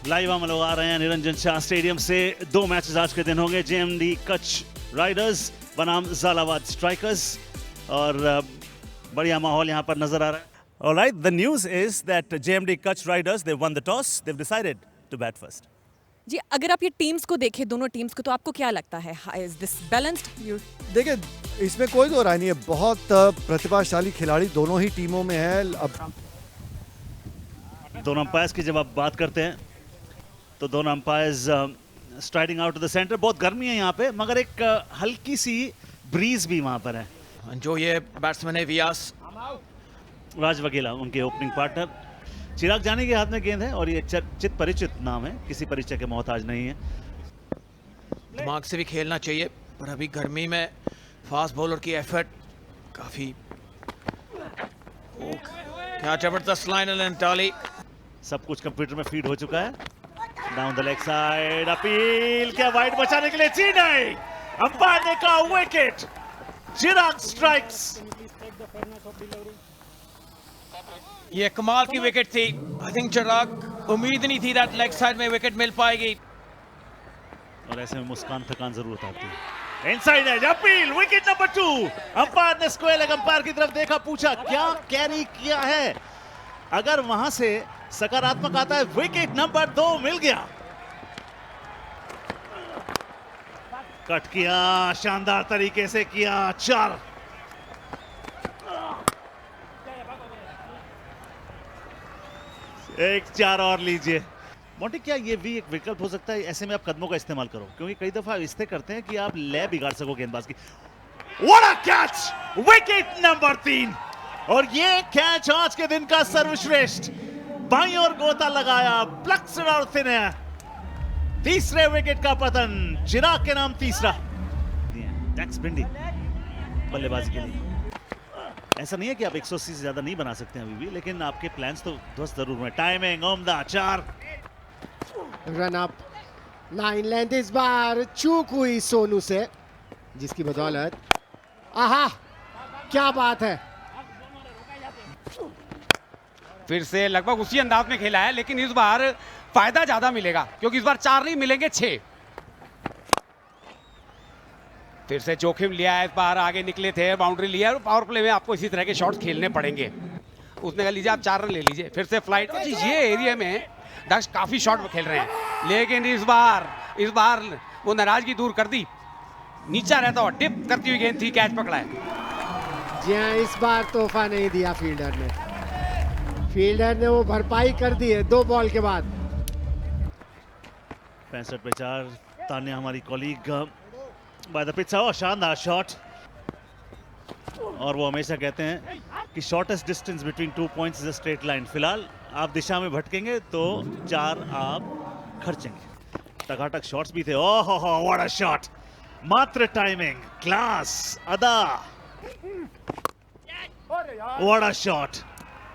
Live हम लोग आ रहे हैं निरंजन शाह स्टेडियम से। 2 मैचेस आज के दिन होंगे। जेएमडी कच्छ राइडर्स बनाम झालावाड़ स्ट्राइकर्स, और बढ़िया माहौल यहाँ पर नजर आ रहा है। Alright, the news is that JMD Kutch Riders, they won the toss. They've decided to bat first. जी, अगर आप ये टीम्स को देखें, दोनों टीम्स को, तो आपको क्या लगता है, इज दिस बैलेंस्ड? देखिए, इसमें कोई दो राय नहीं है। बहुत प्रतिभाशाली खिलाड़ी दोनों ही टीमों में है। अब दोनों अंपायर्स की जब आप बात करते हैं तो दोनों umpires striding out to the centre. बहुत गर्मी है यहाँ पे, मगर एक हल्की सी ब्रीज भी वहाँ पर है। जो ये बैट्समैन है वियास राज वघेला, उनके ओपनिंग पार्टनर। चिराग जानी के हाथ में गेंद है और ये चित परिचित नाम है, किसी परिचय के मोहताज नहीं है। दिमाग से भी खेलना चाहिए, पर अभी गर्मी में फास्ट बॉलर की एफर्ट काफी। क्या जबरदस्त लाइन एंड टॉली। सब कुछ कंप्यूटर में फीड हो चुका है। Down the leg side, appeal. क्या वाइड बचाने के लिए जी नहीं, अंपायर ने कहा विकेट। चिराग स्ट्राइक्स। ये कमाल की विकेट थी। आई थिंक चिराग उम्मीद नहीं थी दैट लेग साइड में विकेट मिल पाएगी। और ऐसे में मुस्कान थकान जरूर आती है। Inside edge, appeal, wicket number 2। Umpire ने स्क्वायर लेग अंपायर की तरफ देखा, पूछा क्या कैरी किया है। अगर वहां से सकारात्मक आता है, विकेट नंबर 2 मिल गया। कट किया, शानदार तरीके से किया। 4। एक 4 और लीजिए। मोंटी, क्या ये भी एक विकल्प हो सकता है? ऐसे में आप कदमों का इस्तेमाल करो, क्योंकि कई दफा इससे करते हैं कि आप लय बिगाड़ सको गेंदबाज की। What a catch! Wicket number 3। और ये कैच आज के दिन का सर्वश्रेष्ठ। बाईं ओर गोता लगाया, प्लक्सड और थिन है। तीसरे विकेट का पतन, चिराग के नाम तीसरा। टैक्स भिंडी बल्लेबाजी के लिए। ऐसा नहीं है कि आप 180 से ज्यादा नहीं बना सकते हैं अभी भी, लेकिन आपके प्लान्स तो ध्वस्त जरूर हुए। टाइमिंग उम्दा। 4। Run up, 9 length. इस बार चूक हुई सोनू से, जिसकी बदौलत, आहा क्या बात है। फिर से लगभग उसी अंदाज में खेला है, लेकिन इस बार फायदा ज्यादा मिलेगा, क्योंकि इस बार 4 नहीं मिलेंगे, 6। फिर से जोखिम लिया है, इस बार आगे निकले थे, बाउंड्री लिया, और पावर प्ले में आपको इसी तरह के शॉट्स खेलने पड़ेंगे। उसने कहा लीजिए आप 4 रन ले लीजिए। फिर से फ्लाइट। ये एरिया में दक्ष काफी शॉट खेल रहे हैं, लेकिन इस बार वो नाराजगी दूर कर दी। नीचा रहता हुआ टिप करती हुई गेंद थी, कैच पकड़ा है। जी हाँ, इस बार तोहफा नहीं दिया फील्डर ने वो भरपाई कर दी है 2 बॉल के बाद। 65 पे 4। तान्या हमारी कॉलीग बाय द पिच। शानदार शॉट। और वो हमेशा कहते हैं कि shortest distance between 2 points is a straight line. फिलहाल आप दिशा में भटकेंगे तो 4 आप खर्चेंगे। टकाटक शॉट्स भी थे। ओह हो, व्हाट अ शॉट! मात्र टाइमिंग, क्लास, अदा। What a shot!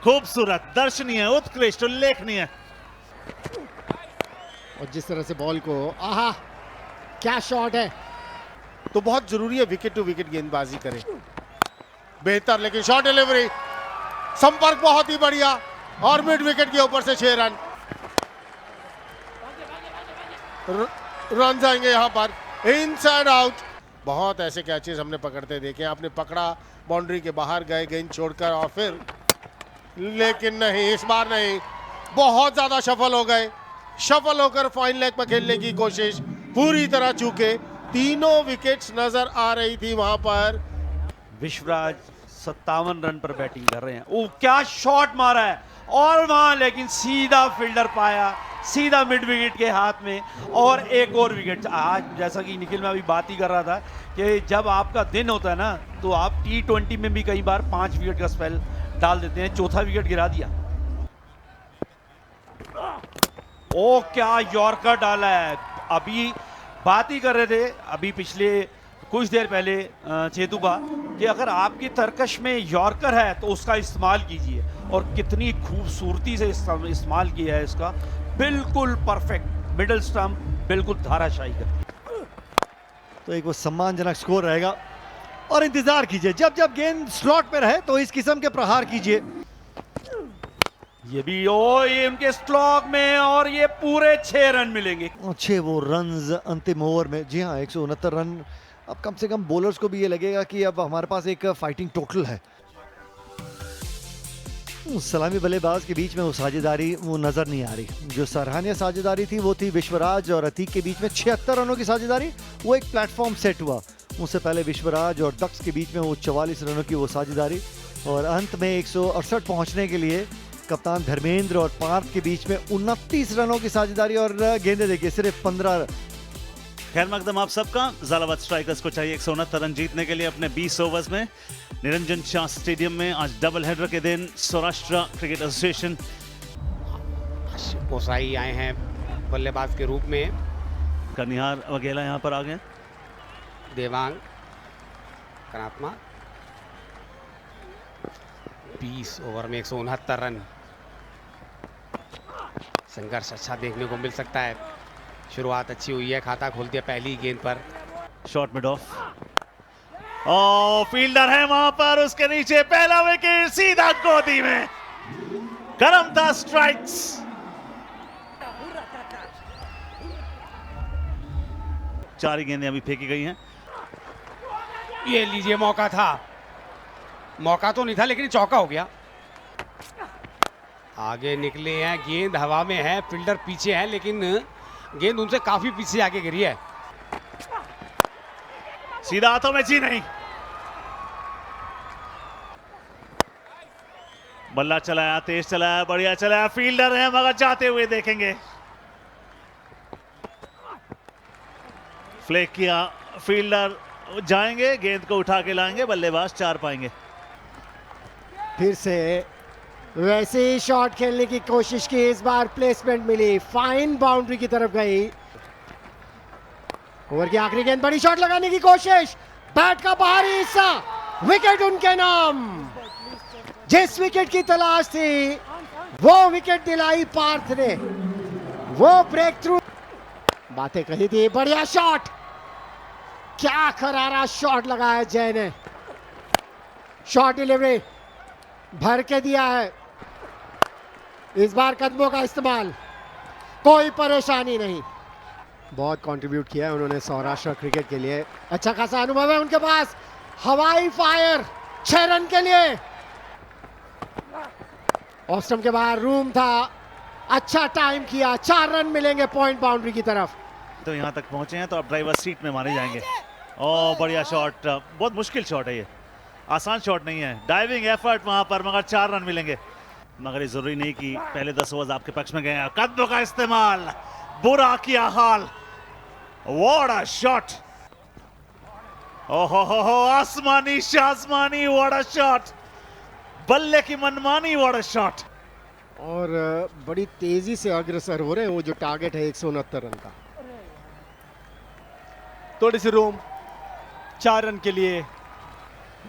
खूबसूरत, दर्शनीय, उत्कृष्ट, उल्लेखनीय। और जिस तरह से बॉल को, आहा क्या शॉट है। तो बहुत जरूरी है विकेट टू विकेट गेंदबाजी करें। बेहतर, लेकिन शॉट डिलीवरी, संपर्क बहुत ही बढ़िया, और मिड विकेट के ऊपर से 6 रन। रन जाएंगे यहाँ पर। Inside out. बहुत ऐसे कैचेस हमने पकड़ते देखे। आपने पकड़ा, बाउंड्री के बाहर गए गेंद छोड़कर, और फिर, लेकिन नहीं, इस बार नहीं। बहुत ज्यादा सफल हो गए। सफल होकर फाइन लेग पर खेलने की कोशिश पूरी तरह चूके। तीनों विकेट्स नजर आ रही थी वहां पर। विश्वराज 57 रन पर बैटिंग कर रहे हैं। ओ क्या शॉट मारा है, और वहां लेकिन सीधा फील्डर पाया, सीधा मिड विकेट के हाथ में, और एक और विकेट। आज जैसा कि निखिल मैं अभी बात ही कर रहा था कि जब आपका दिन होता है ना, तो आप T20 में भी कई बार 5 विकेट का स्पेल डाल देते हैं। चौथा विकेट गिरा दिया। ओ क्या यॉर्कर डाला है। अभी बात ही कर रहे थे अभी पिछले कुछ देर पहले चेतुबा, कि अगर आपकी तरकश में यॉर्कर है तो उसका इस्तेमाल कीजिए, और कितनी खूबसूरती से इस्तेमाल किया है इसका। बिल्कुल परफेक्ट मिडल स्टंप, बिल्कुल धाराशाही कर। तो एक वो सम्मानजनक स्कोर रहेगा, और इंतजार कीजिए, जब जब गेंद स्लॉट पे रहे तो इस किस्म के प्रहार कीजिए। ये भी ये इनके स्ट्रोक में, और ये पूरे 6 रन मिलेंगे। 6 वो रन्स अंतिम ओवर में। जी हाँ, 169 रन। अब कम से कम बॉलर्स को भी ये लगेगा कि अब हमारे पास एक फाइटिंग टोटल है। सलामी बल्लेबाज के बीच में वो साझेदारी वो नजर नहीं आ रही। जो सराहनीय साझेदारी थी वो थी विश्वराज और अतीक के बीच में 76 रनों की साझेदारी। वो एक प्लेटफॉर्म सेट हुआ। उससे पहले विश्वराज और डक्स के बीच में वो 44 रनों की वो साझेदारी, और अंत में 168 पहुंचने के लिए कप्तान धर्मेंद्र और पार्थ के बीच में 29 रनों की साझेदारी। और गेंदे देखिए सिर्फ 15। खैर मकदम आप सबका। झालावाड़ स्ट्राइकर्स को चाहिए 169 रन जीतने के लिए अपने 20 ओवर्स में। निरंजन शाह स्टेडियम में आज डबल हेडर के दिन सौराष्ट्र क्रिकेट एसोसिएशन कोसाई आए हैं बल्लेबाज के रूप में। कनिहार वगैरह यहाँ पर आ गए। देवांग कनात्मा 20 ओवर में 169 रन। संघर्ष अच्छा देखने को मिल सकता है। शुरुआत अच्छी हुई है, खाता खोल दिया पहली गेंद पर। शॉट मिड ऑफ, और फील्डर है वहां पर, उसके नीचे पहला विकेट सीधा गोदी में। करमता स्ट्राइक्स। चार ही गेंदें अभी फेंकी गई हैं। ये लीजिए, मौका था, मौका तो नहीं था लेकिन चौका हो गया। आगे निकले हैं, गेंद हवा में है, फील्डर पीछे है, लेकिन गेंद उनसे काफी पीछे आगे गिरी है। सीधा हाथों में जी नहीं। बल्ला चलाया, तेज चलाया, बढ़िया चलाया। फील्डर है मगर जाते हुए देखेंगे। फ्लेक किया, फील्डर जाएंगे, गेंद को उठा के लाएंगे, बल्लेबाज 4 पाएंगे। फिर से वैसे ही शॉट खेलने की कोशिश की, इस बार प्लेसमेंट मिली, फाइन बाउंड्री की तरफ गई। ओवर की आखिरी गेंद, बड़ी शॉट लगाने की कोशिश, बैट का बाहरी हिस्सा, विकेट उनके नाम। जिस विकेट की तलाश थी वो विकेट दिलाई पार्थ ने, वो ब्रेक थ्रू। बातें कही थी, बढ़िया शॉट, क्या करारा शॉट लगाया जय ने। शॉट डिलीवरी भर के दिया है, इस बार कदमों का इस्तेमाल, कोई परेशानी नहीं। बहुत कंट्रीब्यूट किया है उन्होंने सौराष्ट्र क्रिकेट के लिए, अच्छा खासा अनुभव है उनके पास। हवाई फायर 6 रन के लिए। ऑफ स्टंप के बाहर रूम था, अच्छा टाइम किया, 4 रन मिलेंगे पॉइंट बाउंड्री की तरफ। तो यहां तक पहुंचे हैं तो अब ड्राइवर सीट में माने जाएंगे। और बढ़िया शॉट, बहुत मुश्किल शॉट है ये, आसान शॉट नहीं है। डाइविंग एफर्ट वहां पर, मगर 4 रन मिलेंगे। मगर ये जरूरी नहीं कि पहले 10 ओवर्स आपके पक्ष में गए। कदमों का इस्तेमाल, बुरा किया हाल। व्हाट अ शॉट, ओहो हो, आसमानी शासमानी, व्हाट अ शॉट, बल्ले की मनमानी, व्हाट अ शॉट। और बड़ी तेजी से अग्रसर हो रहे हैं, वो जो टारगेट है 169 रन का। थोड़ी सी रूम 4 रन के लिए।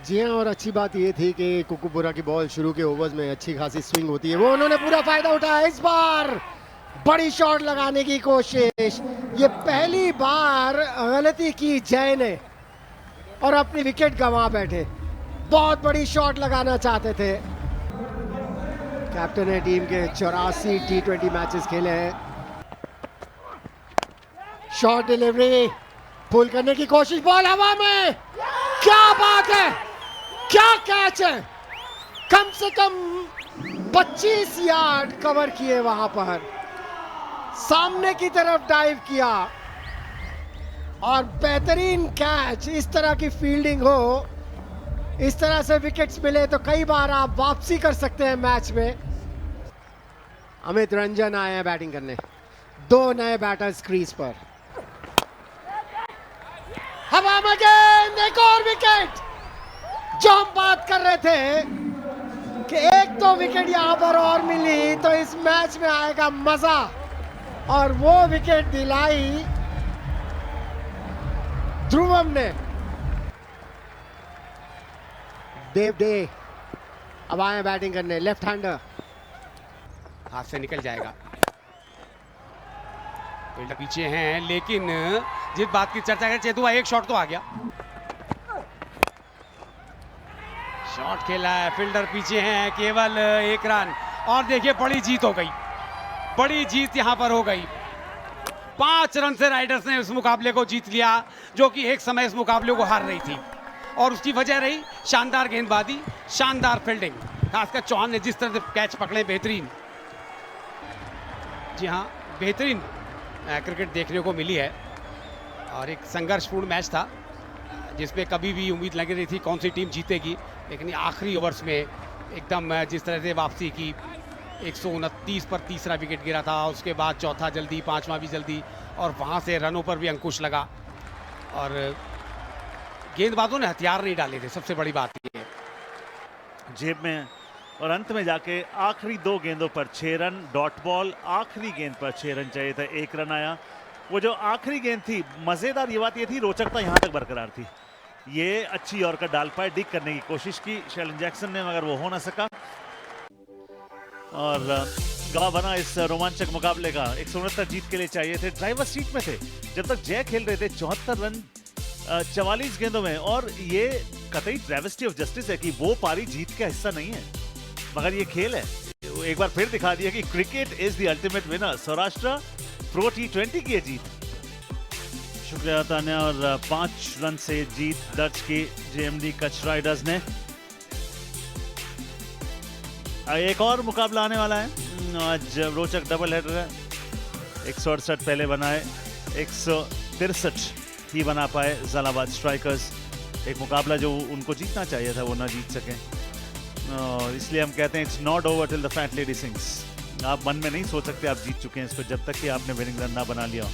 जी हाँ, और अच्छी बात ये थी कि कुकुपुरा की बॉल शुरू के ओवर्स में अच्छी खासी स्विंग होती है, वो उन्होंने पूरा फायदा उठाया। इस बार बड़ी शॉट लगाने की कोशिश, ये पहली बार गलती की जय ने और अपनी विकेट गंवा बैठे। बहुत बड़ी शॉट लगाना चाहते थे। कैप्टन है टीम के, 84 T20 मैचेस खेले हैं। शॉट डिलीवरी, पुल करने की कोशिश, बॉल हवा में, क्या बात है, क्या कैच है। कम से कम 25 यार्ड कवर किए वहां पर, सामने की तरफ डाइव किया और बेहतरीन कैच। इस तरह की फील्डिंग हो, इस तरह से विकेट्स मिले तो कई बार आप वापसी कर सकते हैं मैच में। अमित रंजन आए हैं बैटिंग करने, 2 नए बैटर्स क्रीज पर। हवा में गेंद, एक और विकेट। जो हम बात कर रहे थे कि एक तो विकेट यहां पर और मिली तो इस मैच में आएगा मजा, और वो विकेट दिलाई ध्रुवम ने। देव डे अब आए बैटिंग करने, लेफ्ट हैंडर, हाथ से निकल जाएगा। फील्डर पीछे हैं, लेकिन जिस बात की चर्चा करें चेतुआ, एक शॉट तो आ गया। शॉट खेला है, फील्डर पीछे हैं, केवल 1 रन। और देखिए बड़ी जीत हो गई, बड़ी जीत यहां पर हो गई। 5 रन से राइडर्स ने इस मुकाबले को जीत लिया, जो कि एक समय इस मुकाबले को हार रही थी, और उसकी वजह रही शानदार गेंदबाजी, शानदार फील्डिंग, खासकर चौहान ने जिस तरह से कैच पकड़े बेहतरीन। जी हाँ, बेहतरीन क्रिकेट देखने को मिली है, और एक संघर्षपूर्ण मैच था जिसमें कभी भी उम्मीद लगी रही थी कौन सी टीम जीतेगी, लेकिन आखिरी ओवर्स में एकदम जिस तरह से वापसी की, 129 पर तीसरा विकेट गिरा था, उसके बाद चौथा जल्दी, पांचवा भी जल्दी, और वहां से रनों पर भी अंकुश लगा, और गेंदबाजों ने हथियार नहीं डाले थे, सबसे बड़ी बात ये है। जेब में, और अंत में जाके आखिरी 2 गेंदों पर 6 रन, डॉट बॉल, आखिरी गेंद पर 6 रन चाहिए था, 1 रन आया। वो जो आखिरी गेंद थी, मजेदार ये बात ये थी, रोचकता यहां तक बरकरार थी, ये अच्छी यॉर्कर डाल पाए, डिग करने की कोशिश की शेल्डन जैक्सन ने, मगर वो हो ना सका, और गवाह बना इस रोमांचक मुकाबले का। 169 जीत के लिए चाहिए थे, ड्राइवर सीट में थे जब तक जय खेल रहे थे, 74 रन 44 गेंदों में, और ये कतई ट्रेविस्टी ऑफ जस्टिस है कि वो पारी जीत का हिस्सा नहीं है, मगर ये खेल है। एक बार फिर दिखा दिया कि cricket is the ultimate winner. Saurashtra pro T20 की ये जीत। शुक्रिया तान्या, और 5 रन से जीत दर्ज की JMD कच्छ राइडर्स ने। एक और मुकाबला आने वाला है, आज रोचक डबल हेडर है। 168 पहले बनाए, 163 ही बना पाए जलालाबाद स्ट्राइकर्स। एक मुकाबला जो उनको जीतना चाहिए था वो ना जीत सके, और इसलिए हम कहते हैं it's not over till the fat lady sings. आप मन में नहीं सोच सकते आप जीत चुके हैं इसको, जब तक कि आपने विनिंग रन ना बना लिया हो।